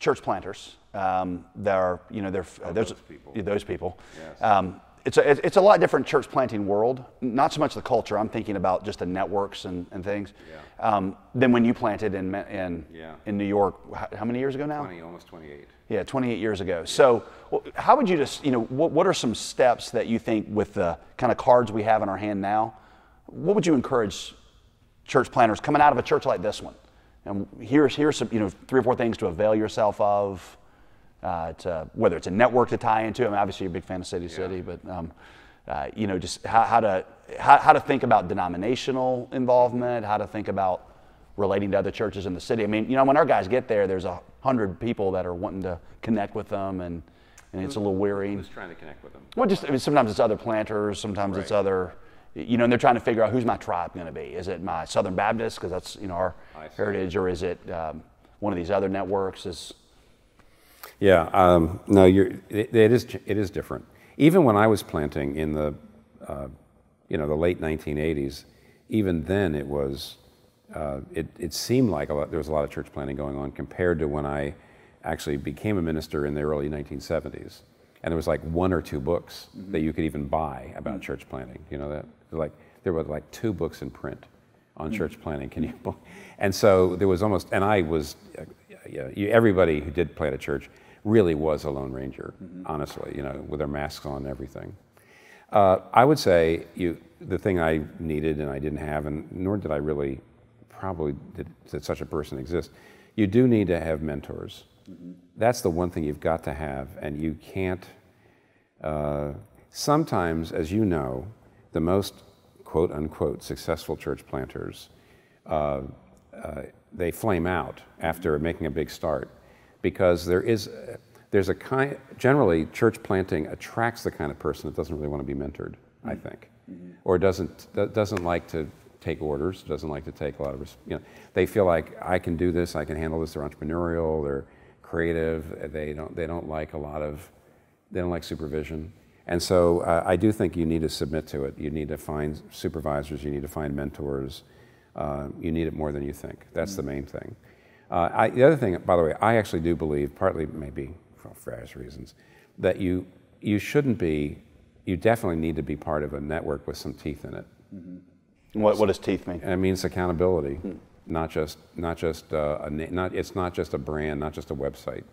church planters. They're, those people. Those people. Yes. It's a lot different church planting world. Not so much the culture. I'm thinking about just the networks and things. Yeah. Than when you planted in New York. How many years ago now? Almost 28. Yeah, 28 years ago. So, how would you just, what are some steps that you think, with the kind of cards we have in our hand now, what would you encourage church planters coming out of a church like this one? And here's some, 3 or 4 things to avail yourself of. Whether it's a network to tie into. I mean, obviously you're a big fan of City City, but just how to think about denominational involvement, how to think about relating to other churches in the city. I mean, when our guys get there, there's 100 people that are wanting to connect with them, and it's a little wearying. Who's trying to connect with them? Well, sometimes it's other planters, sometimes it's other, and they're trying to figure out, who's my tribe going to be? Is it my Southern Baptist, because that's our heritage, or is it one of these other networks? Yeah, no, it is different. Even when I was planting in the the late 1980s, even then it was it seemed like there was a lot of church planting going on compared to when I actually became a minister in the early 1970s, and there was like 1 or 2 books that you could even buy about church planting. There were like 2 books in print on church planting. And so there was almost, and I was. Everybody who did plant a church really was a Lone Ranger, honestly, with their masks on and everything. I would say the thing I needed and I didn't have, and nor did I really probably did such a person exist, you do need to have mentors. That's the one thing you've got to have, and you can't, sometimes, as you know, the most quote unquote successful church planters, they flame out after making a big start, because there's a kind, generally church planting attracts the kind of person that doesn't really want to be mentored, I think, or doesn't like to take orders, doesn't like to take a lot of, they feel like, I can do this, I can handle this. They're entrepreneurial, they're creative, they don't like supervision. And so I do think you need to submit to it. You need to find supervisors, you need to find mentors. You need it more than you think. That's the main thing. The other thing, by the way, I actually do believe, partly maybe for various reasons, that you definitely need to be part of a network with some teeth in it. What does teeth mean? And it means accountability, it's not just a brand, not just a website,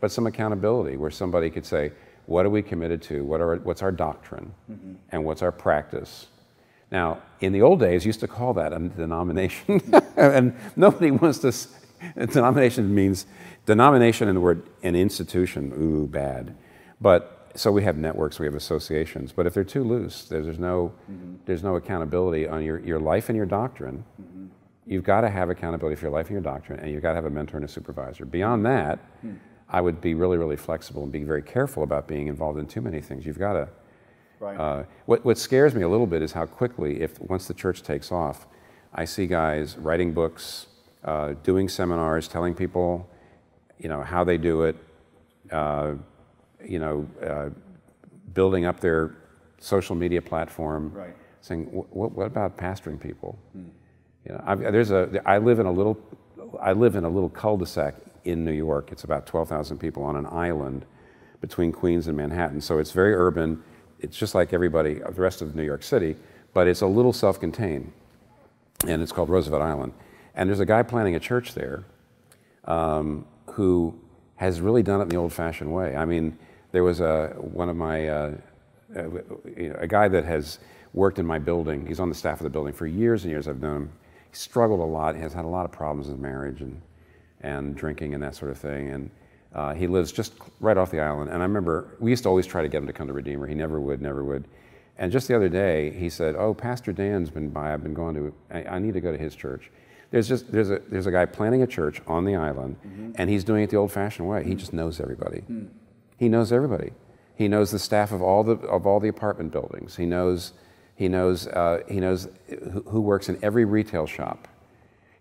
but some accountability where somebody could say, what are we committed to? What's our doctrine? And what's our practice? Now, in the old days, used to call that a denomination, and nobody wants to. Denomination means denomination, and the word an institution. Ooh, bad. But so we have networks, we have associations. But if they're too loose, there's no accountability on your life and your doctrine. You've got to have accountability for your life and your doctrine, and you've got to have a mentor and a supervisor. Beyond that, I would be really, really flexible and be very careful about being involved in too many things. You've got to. Right. What scares me a little bit is how quickly, once the church takes off, I see guys writing books, doing seminars, telling people, how they do it, building up their social media platform, saying, "What about pastoring people?" I live in a little cul-de-sac in New York. It's about 12,000 people on an island between Queens and Manhattan, so it's very urban. It's just like the rest of New York City, but it's a little self-contained, and it's called Roosevelt Island. And there's a guy planning a church there who has really done it in the old-fashioned way. I mean, there was a guy that has worked in my building. He's on the staff of the building for years and years. I've known him. He struggled a lot. He has had a lot of problems in marriage and drinking and that sort of thing. And he lives just right off the island. And I remember we used to always try to get him to come to Redeemer. He never would. And just the other day, he said, "Oh, Pastor Dan's been by. I've been going to. I need to go to his church." There's a guy planning a church on the island, and he's doing it the old-fashioned way. He just knows everybody. He knows everybody. He knows the staff of all the apartment buildings. He knows who works in every retail shop.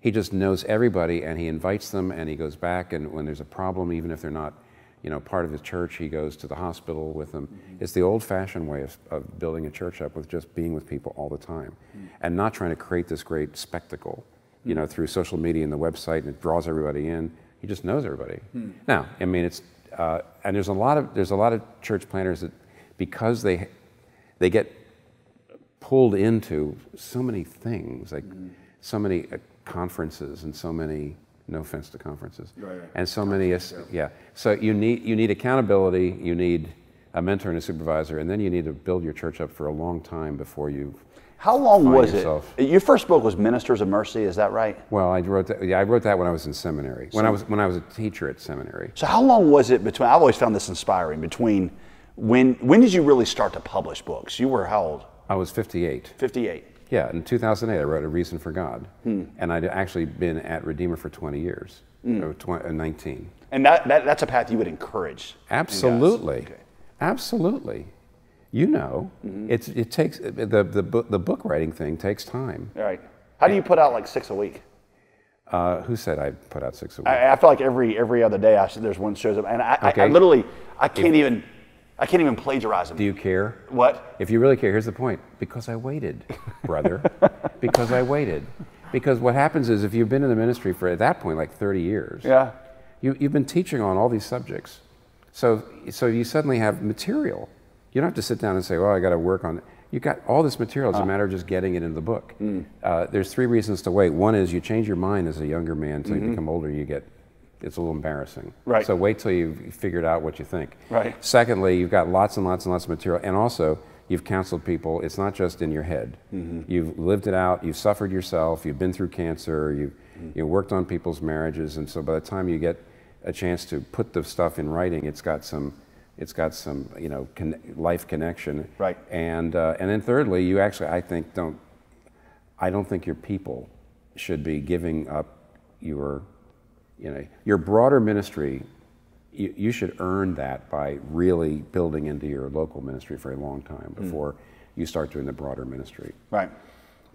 He just knows everybody, and he invites them, and he goes back, and when there's a problem, even if they're not, part of his church, he goes to the hospital with them. It's the old-fashioned way of building a church up, with just being with people all the time, and not trying to create this great spectacle, through social media and the website, and it draws everybody in. He just knows everybody. Now, I mean, it's and there's a lot of church planners that, because they get pulled into so many things, like so many conferences and so many, no offense to conferences, and so many, yeah. So you need accountability, you need a mentor and a supervisor, and then you need to build your church up for a long time before you. How long was yourself. it? Your first book was Ministers of Mercy, is that right? Well, I wrote that. Yeah, I wrote that when I was in seminary. When I was a teacher at seminary. So how long was it between? I've always found this inspiring. Between when did you really start to publish books? You were how old? I was 58. 58. Yeah, in 2008 I wrote A Reason for God, and I'd actually been at Redeemer for 20 years, 19. And that's a path you would encourage. Absolutely, Okay. absolutely. You know, it takes the book writing thing takes time. All right. How do you put out like 6 a week? Who said I put out 6 a week? I feel like every other day there's one shows up, and I literally can't even plagiarize them. Do you care? What? If you really care, here's the point. Because I waited, brother. Because I waited. Because what happens is, if you've been in the ministry for, at that point, like 30 years, Yeah. you've been teaching on all these subjects. So you suddenly have material. You don't have to sit down and say, well, I got to work on it. You got all this material. It's a matter of just getting it in the book. There's 3 reasons to wait. One is you change your mind as a younger man until you become older. It's a little embarrassing. Right. So wait till you've figured out what you think. Right. Secondly, you've got lots and lots and lots of material, and also you've counseled people. It's not just in your head. You've lived it out. You've suffered yourself. You've been through cancer. You've worked on people's marriages, and so by the time you get a chance to put the stuff in writing, it's got some life connection. Right. And then thirdly, you actually, I don't think your people should be giving up your broader ministry. You should earn that by really building into your local ministry for a long time before you start doing the broader ministry. Right.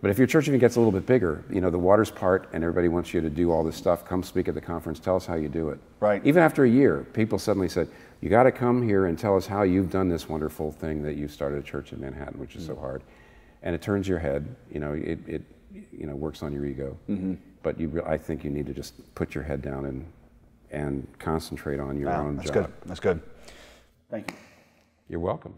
But if your church even gets a little bit bigger, the waters part and everybody wants you to do all this stuff, come speak at the conference, tell us how you do it. Right. Even after a year, people suddenly said, you got to come here and tell us how you've done this wonderful thing that you started a church in Manhattan, which is so hard. And it turns your head, it works on your ego. But I think you need to just put your head down and concentrate on your own job. That's good. That's good. Thank you. You're welcome.